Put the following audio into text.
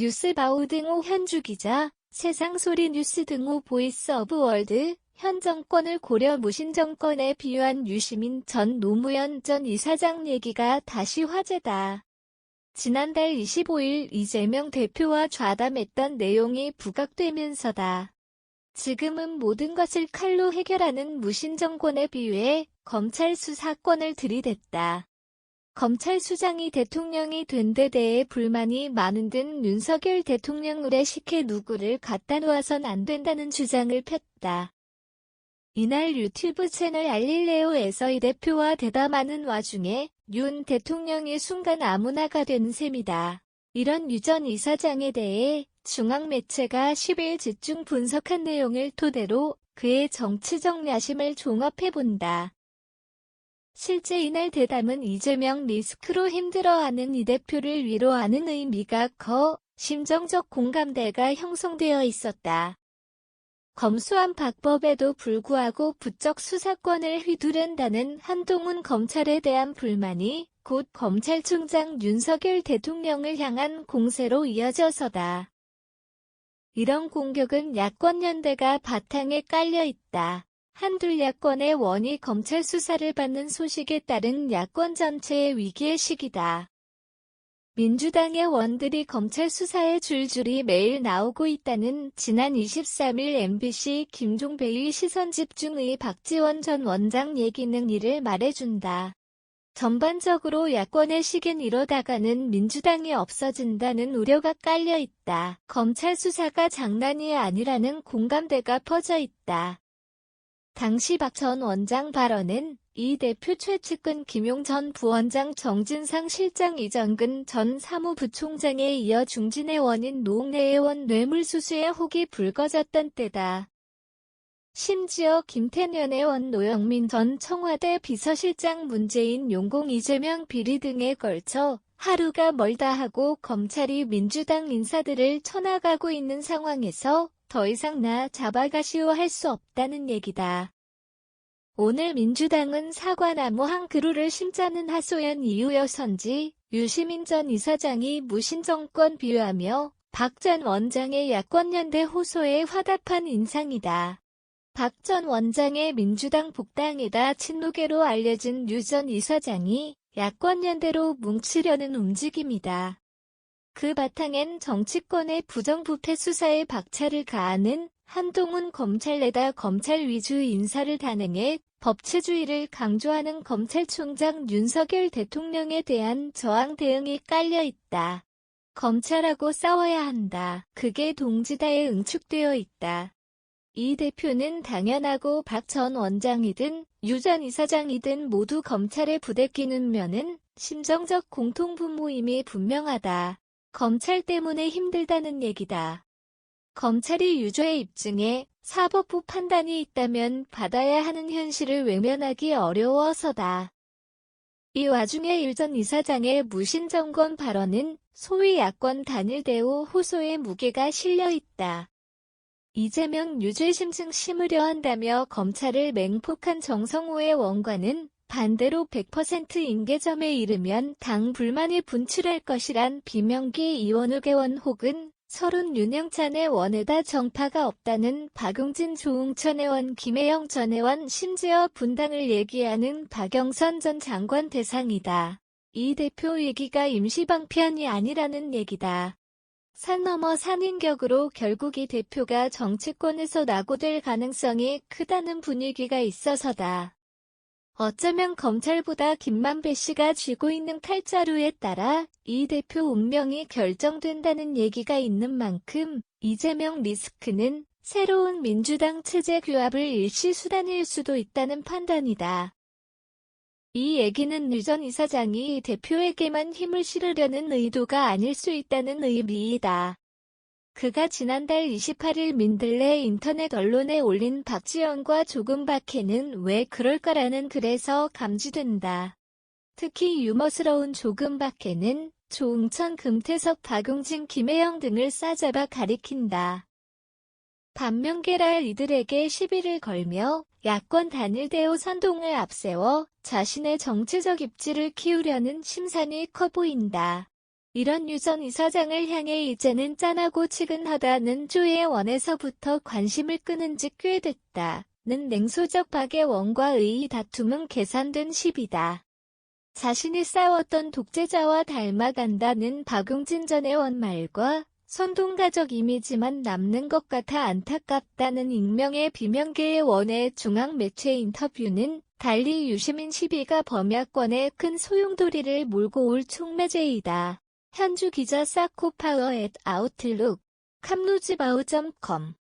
뉴스바우 등호 현주 기자, 세상소리 뉴스 등호 보이스 오브 월드, 현 정권을 고려 무신 정권에 비유한 유시민 전 노무현 전 이사장 얘기가 다시 화제다. 지난달 25일 이재명 대표와 좌담했던 내용이 부각되면서다. 지금은 모든 것을 칼로 해결하는 무신 정권에 비유해 검찰 수사권을 들이댔다. 검찰 수장이 대통령이 된 데 대해 불만이 많은 등 윤석열 대통령 의례식에 누구를 갖다 놓아선 안 된다는 주장을 폈다. 이날 유튜브 채널 알릴레오에서 이 대표와 대담하는 와중에 윤 대통령이 순간 아무나가 된 셈이다. 이런 유 전 이사장에 대해 중앙 매체가 10일 집중 분석한 내용을 토대로 그의 정치적 야심을 종합해본다. 실제 이날 대담은 이재명 리스크로 힘들어하는 이 대표를 위로하는 의미가 커 심정적 공감대가 형성되어 있었다. 검수완 박법에도 불구하고 부쩍 수사권을 휘두른다는 한동훈 검찰에 대한 불만이 곧 검찰총장 윤석열 대통령을 향한 공세로 이어져서다. 이런 공격은 야권연대가 바탕에 깔려 있다. 한둘 야권의 원이 검찰 수사를 받는 소식에 따른 야권 전체의 위기의 시기다. 민주당의 원들이 검찰 수사에 줄줄이 매일 나오고 있다는 지난 23일 MBC 김종배의 시선집중의 박지원 전 원장 얘기는 이를 말해준다. 전반적으로 야권의 식은 이러다가는 민주당이 없어진다는 우려가 깔려 있다. 검찰 수사가 장난이 아니라는 공감대가 퍼져 있다. 당시 박 전 원장 발언은 이 대표 최측근 김용 전 부원장 정진상 실장 이정근 전 사무부총장에 이어 중진의 원인 노웅래 의원 뇌물수수에 혹이 불거졌던 때다. 심지어 김태년 의원 노영민 전 청와대 비서실장 문재인 용공 이재명 비리 등에 걸쳐 하루가 멀다 하고 검찰이 민주당 인사들을 쳐나가고 있는 상황에서 더 이상 나 잡아가시오 할 수 없다는 얘기다. 오늘 민주당은 사과나무 한 그루를 심자는 하소연 이유여선지 유시민 전 이사장이 무신정권 비유하며 박 전 원장의 야권연대 호소에 화답한 인상이다. 박 전 원장의 민주당 복당이다 친노계로 알려진 유 전 이사장이 야권연대로 뭉치려는 움직임이다. 그 바탕엔 정치권의 부정부패 수사에 박차를 가하는 한동훈 검찰 내다 검찰 위주 인사를 단행해 법치주의를 강조하는 검찰총장 윤석열 대통령에 대한 저항 대응이 깔려 있다. 검찰하고 싸워야 한다. 그게 동지다에 응축되어 있다. 이 대표는 당연하고 박 전 원장이든 유 전 이사장이든 모두 검찰에 부대끼는 면은 심정적 공통분모임이 분명하다. 검찰 때문에 힘들다는 얘기다. 검찰이 유죄 입증에 사법부 판단이 있다면 받아야 하는 현실을 외면하기 어려워서다. 이 와중에 유 전 이사장의 무신정권 발언은 소위 야권 단일 대우 호소의 무게가 실려 있다. 이재명 유죄 심증 심으려 한다며 검찰을 맹폭한 정성호의 원관은 반대로 100% 임계점에 이르면 당 불만이 분출할 것이란 비명기 이원욱 의원 혹은 서른 윤영찬의 원에다 정파가 없다는 박용진 조응천 의원 김혜영 전 의원 심지어 분당을 얘기하는 박영선 전 장관 대상이다. 이 대표 얘기가 임시방편이 아니라는 얘기다. 산 넘어 산인격으로 결국 이 대표가 정치권에서 낙오될 가능성이 크다는 분위기가 있어서다. 어쩌면 검찰보다 김만배 씨가 쥐고 있는 칼자루에 따라 이 대표 운명이 결정된다는 얘기가 있는 만큼 이재명 리스크는 새로운 민주당 체제 규합을 일시 수단일 수도 있다는 판단이다. 이 얘기는 유 전 이사장이 대표에게만 힘을 실으려는 의도가 아닐 수 있다는 의미이다. 그가 지난달 28일 민들레 인터넷 언론에 올린 박지원과 조금박해는 왜 그럴까라는 글에서 감지된다. 특히 유머스러운 조금박해는 조응천, 금태섭, 박용진, 김혜영 등을 싸잡아 가리킨다. 반면 게랄 이들에게 시비를 걸며 야권 단일 대우 선동을 앞세워 자신의 정치적 입지를 키우려는 심산이 커 보인다. 이런 유 전 이사장을 향해 이제는 짠하고 치근하다는 조의 원에서부터 관심을 끄는 지 꽤 됐다는 냉소적 박예원과의 다툼은 계산된 시비다. 자신이 싸웠던 독재자와 닮아간다는 박용진 전 의원 말과 선동가적 이미지만 남는 것 같아 안타깝다는 익명의 비명계의 원의 중앙 매체 인터뷰는 달리 유시민 시비가 범야권에 큰 소용돌이를 몰고 올 촉매제이다. 현주 기자 사코파워 @아웃룩 캄루지바우.com